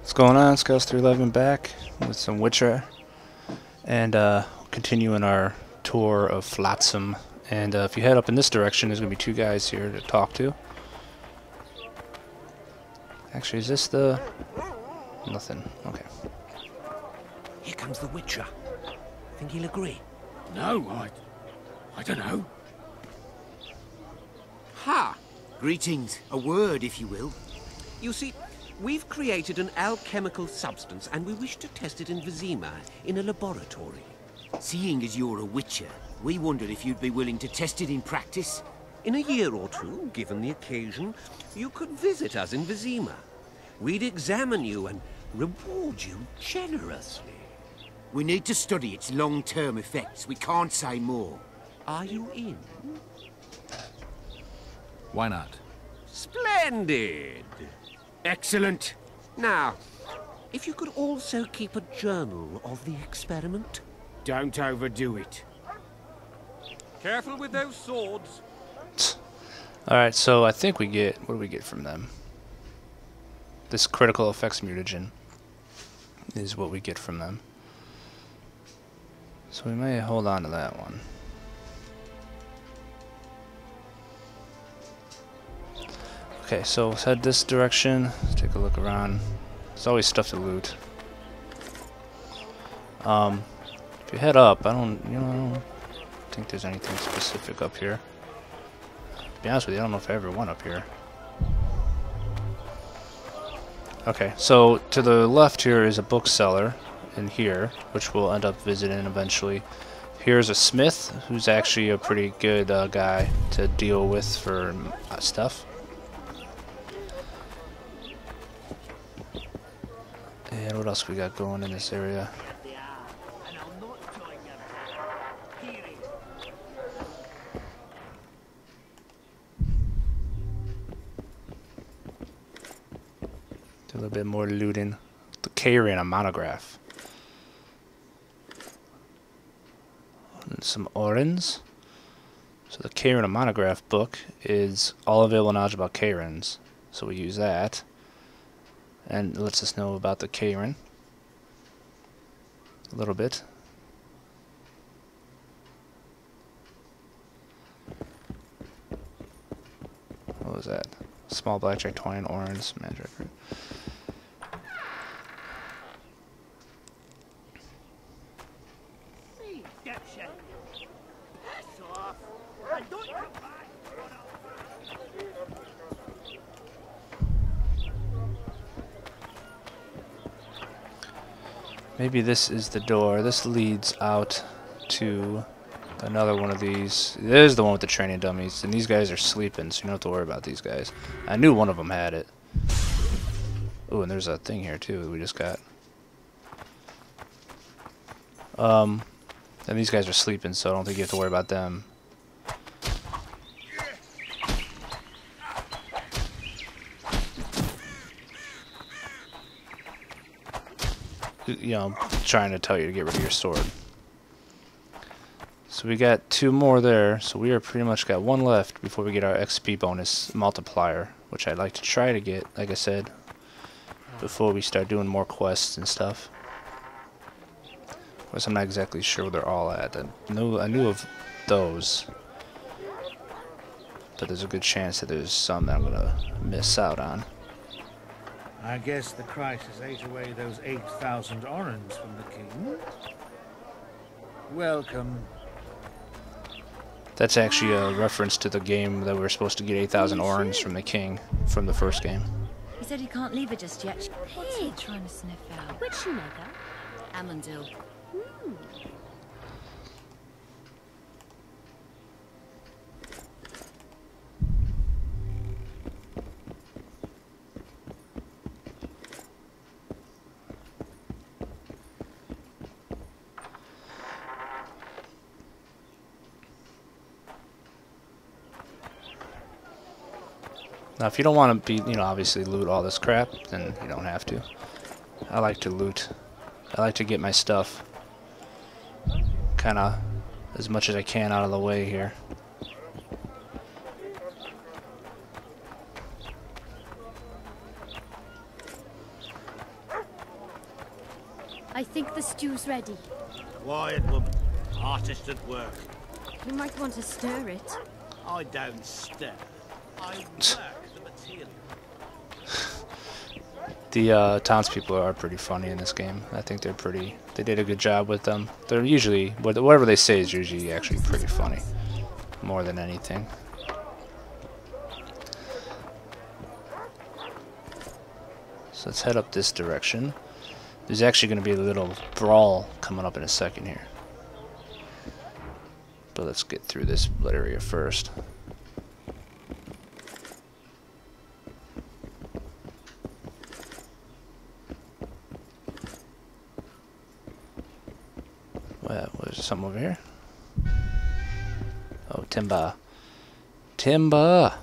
What's going on? Scouts 311 back with some Witcher, and continuing our tour of Flotsam. And if you head up in this direction, there's going to be two guys here to talk to. Actually, is this the... Nothing. Okay. Here comes the Witcher. Think he'll agree? No, I don't know. Ha! Greetings. A word, if you will. You see, we've created an alchemical substance and we wish to test it in Vizima, in a laboratory. Seeing as you're a witcher, we wondered if you'd be willing to test it in practice. In a year or two, given the occasion, you could visit us in Vizima. We'd examine you and reward you generously. We need to study its long-term effects. We can't say more. Are you in? Why not? Splendid! Excellent. Now, if you could also keep a journal of the experiment. Don't overdo it. Careful with those swords. Alright, so I think we get... What do we get from them? This critical effects mutagen is what we get from them. So we may hold on to that one. Okay, so let's head this direction. Let's take a look around. There's always stuff to loot. If you head up, I don't think there's anything specific up here. To be honest with you, I don't know if I ever went up here. Okay, so to the left here is a bookseller in here, which we'll end up visiting eventually. Here's a smith, who's actually a pretty good guy to deal with for stuff. And what else we got going in this area? Do a little bit more looting. The carry and a monograph. And some Orins. So the Karen and monograph book is all available knowledge about Karens. So we use that. And it lets us know about the Karen a little bit. What was that? Small blackjack 20 and orange magic. Maybe this is the door. This leads out to another one of these. There's the one with the training dummies, and these guys are sleeping, so you don't have to worry about these guys. I knew one of them had it. Oh, and there's a thing here too that we just got. And these guys are sleeping, so I don't think you have to worry about them. You know, trying to tell you to get rid of your sword. So we got two more there, so we are pretty much got one left before we get our XP bonus multiplier, which I'd like to try to get, like I said, before we start doing more quests and stuff. Of course, I'm not exactly sure where they're all at. I knew of those, but there's a good chance that there's some that I'm gonna miss out on. I guess the crisis ate away those 8,000 orens from the king. Welcome. That's actually a reference to the game that we were supposed to get 8,000 orens from the king from the first game. He said he can't leave her just yet. What's he trying to sniff out? Which shoemaker? Amundil. Now, if you don't want to be, obviously loot all this crap, then you don't have to. I like to loot. I like to get my stuff kind of as much as I can out of the way here. I think the stew's ready. Quiet, woman. Artist at work. You might want to stir it. I don't stir. I work the material. The townspeople are pretty funny in this game. I think they did a good job with them. They're usually, whatever they say is usually actually pretty funny, more than anything. So let's head up this direction. There's actually going to be a little brawl coming up in a second here. But let's get through this area first. Well, there's something over here. Oh, timber. Timber!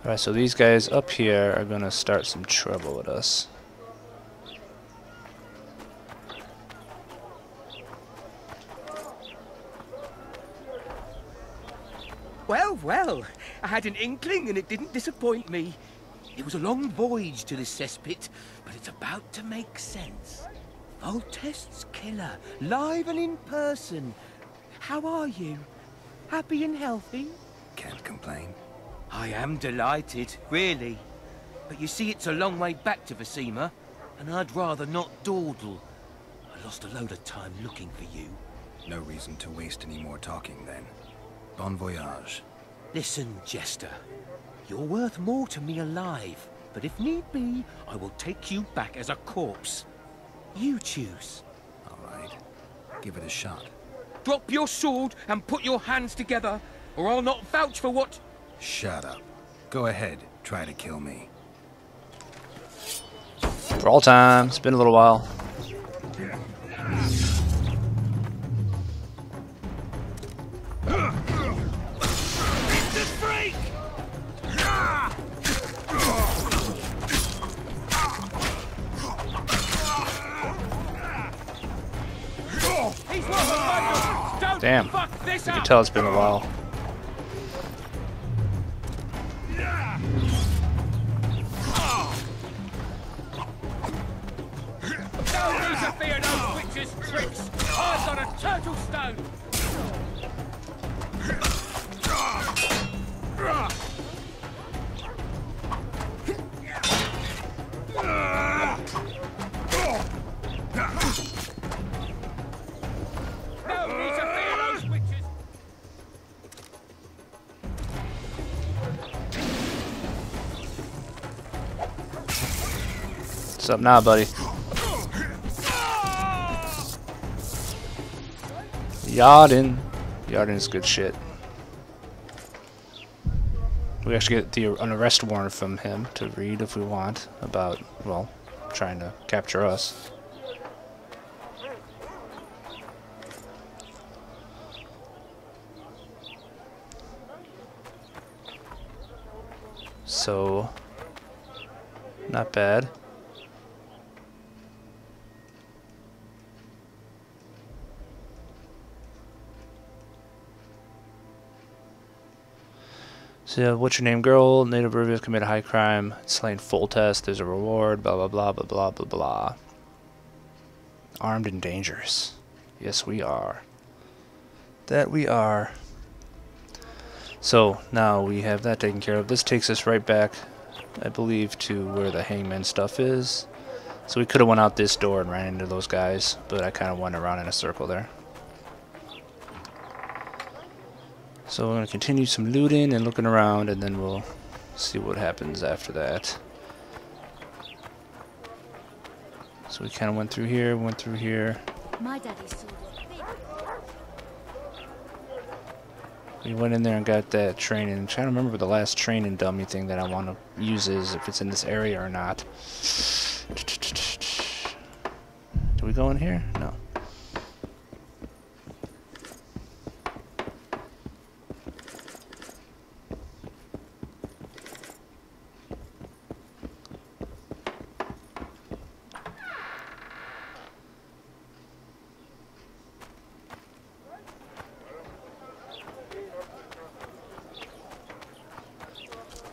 Alright, so these guys up here are gonna start some trouble with us. Well, well, I had an inkling and it didn't disappoint me. It was a long voyage to this cesspit, but it's about to make sense. Voltest's killer, live and in person. How are you? Happy and healthy? Can't complain. I am delighted, really. But you see, it's a long way back to Vizima, and I'd rather not dawdle. I lost a load of time looking for you. No reason to waste any more talking then. Bon voyage. Listen, Jester. You're worth more to me alive, but if need be, I will take you back as a corpse. You choose. All right. Give it a shot. Drop your sword and put your hands together, or I'll not vouch for what... Shut up. Go ahead. Try to kill me. Brawl time. It's been a little while. Damn. You can tell it's been a while. No need to fear those witches' tricks. I've got a turtle stone. What's up now, buddy? Yarden. Yarden is good shit. We actually get an arrest warrant from him to read if we want about, well, trying to capture us. So, not bad. So, what's your name, girl? Native Rivia commit a high crime, slain Foltest, there's a reward, blah blah blah blah blah blah blah. Armed and dangerous. Yes, we are. That we are. So, now we have that taken care of. This takes us right back, I believe, to where the hangman stuff is. So we could have went out this door and ran into those guys, but I kind of went around in a circle there. So we're going to continue some looting and looking around, and then we'll see what happens after that. So we kind of went through here, went through here. My daddy's sword. We went in there and got that training. I'm trying to remember the last training dummy thing that I want to use is, if it's in this area or not. Do we go in here? No.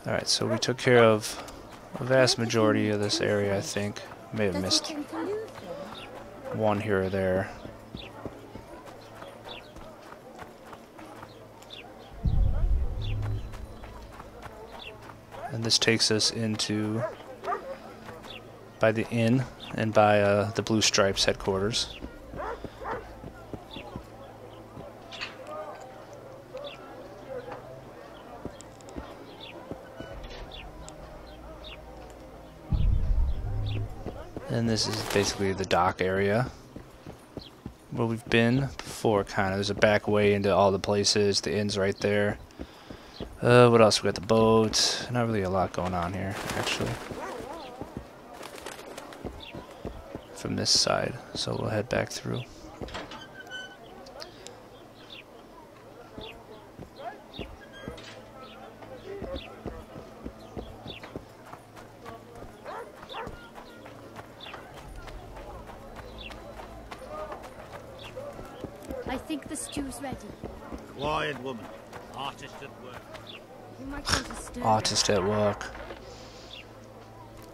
Alright, so we took care of a vast majority of this area, I think. May have missed one here or there. And this takes us into by the inn and by the Blue Stripes headquarters. And this is basically the dock area where we've been before, kind of. There's a back way into all the places. The inn's right there. What else? We got the boat. Not really a lot going on here, actually. From this side. So we'll head back through. I think the stew's ready. Quiet, woman. Artist at work. You might want to stir. Artist at work.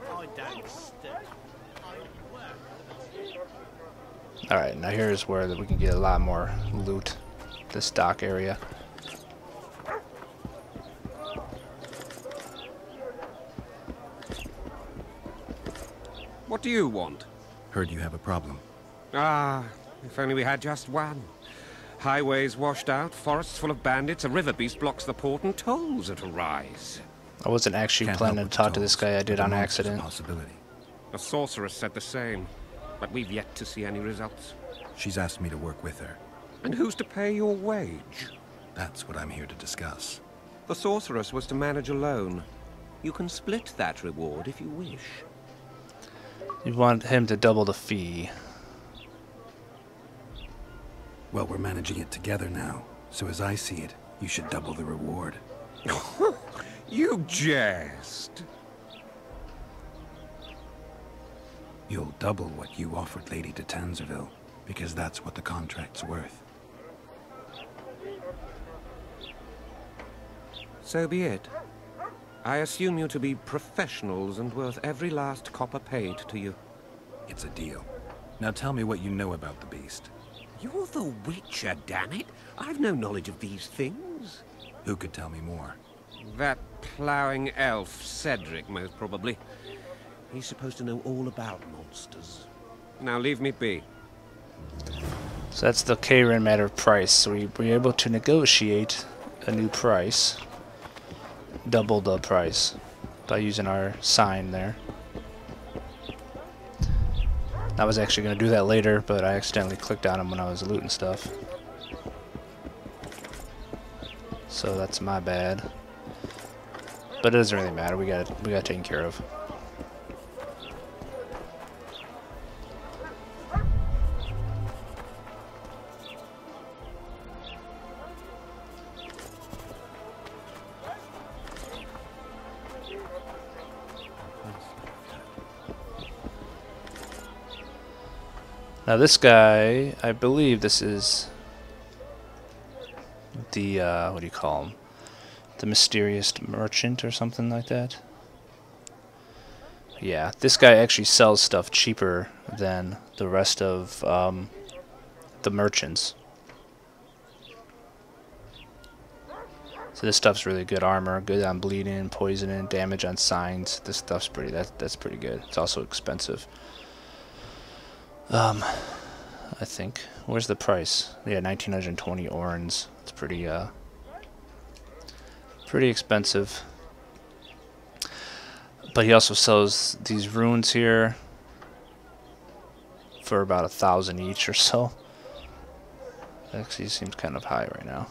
I don't stir. I work. Alright, now here's where we can get a lot more loot. This dock area. What do you want? Heard you have a problem. Ah, if only we had just one. Highways washed out, forests full of bandits, a river beast blocks the port, and tolls at a rise. I wasn't actually Can't planning help to with talk to this tolls, guy. I did but on the monster's a accident. Possibility. A sorceress said the same, but we've yet to see any results. She's asked me to work with her. And who's to pay your wage? That's what I'm here to discuss. The sorceress was to manage alone. You can split that reward if you wish. You want him to double the fee. Well, we're managing it together now, so as I see it, you should double the reward. You jest. You'll double what you offered Lady de Tanzerville, because that's what the contract's worth. So be it. I assume you to be professionals and worth every last copper paid to you. It's a deal. Now tell me what you know about the beast. You're the Witcher, damn it. I've no knowledge of these things. Who could tell me more? That ploughing elf, Cedric, most probably. He's supposed to know all about monsters. Now leave me be. So that's the Karen matter of price. So we were able to negotiate a new price. Double the price by using our sign there. I was actually going to do that later, but I accidentally clicked on him when I was looting stuff. So that's my bad. But it doesn't really matter. We got it taken care of. Now this guy, I believe this is the, what do you call him? The mysterious merchant or something like that. Yeah, this guy actually sells stuff cheaper than the rest of the merchants. So this stuff's really good armor, good on bleeding, poisoning, damage on signs. This stuff's that's pretty good. It's also expensive. I think. Where's the price? Yeah, 1920 orens. It's pretty expensive. But he also sells these runes here for about 1,000 each or so. Actually seems kind of high right now.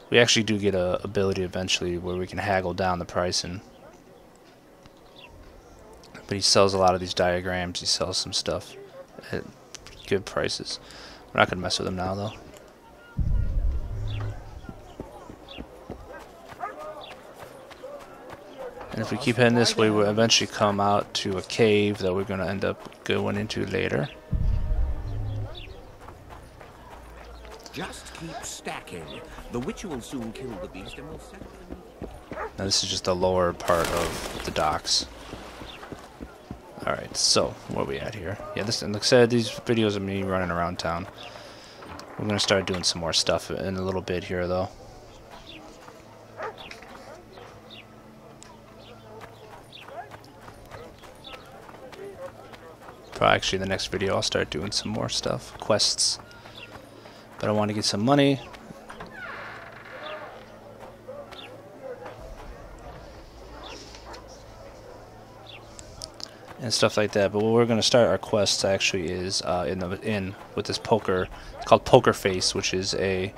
We actually do get a ability eventually where we can haggle down the pricing. But he sells a lot of these diagrams. He sells some stuff at good prices. We're not going to mess with him now, though. And if we keep heading this way, we'll eventually come out to a cave that we're going to end up going into later. Just keep stacking. The Witcher will soon kill the beast and we'll settle in. Now this is just the lower part of the docks. Alright, so where are we at here? Yeah, this, and like I said, these videos of me running around town. We're gonna start doing some more stuff in a little bit here, though. Probably actually the next video I'll start doing some more stuff, quests. But I want to get some money. And stuff like that. But what we're going to start our quests actually is in the inn with this poker. It's called Poker Face, which is a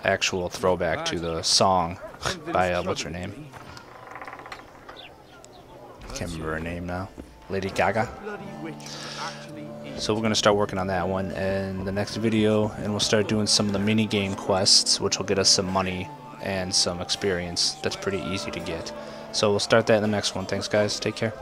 actual throwback to the song by what's her name? Can't remember her name now. Lady Gaga. So we're going to start working on that one in the next video, and we'll start doing some of the mini game quests, which will get us some money and some experience. That's pretty easy to get. So we'll start that in the next one. Thanks guys. Take care.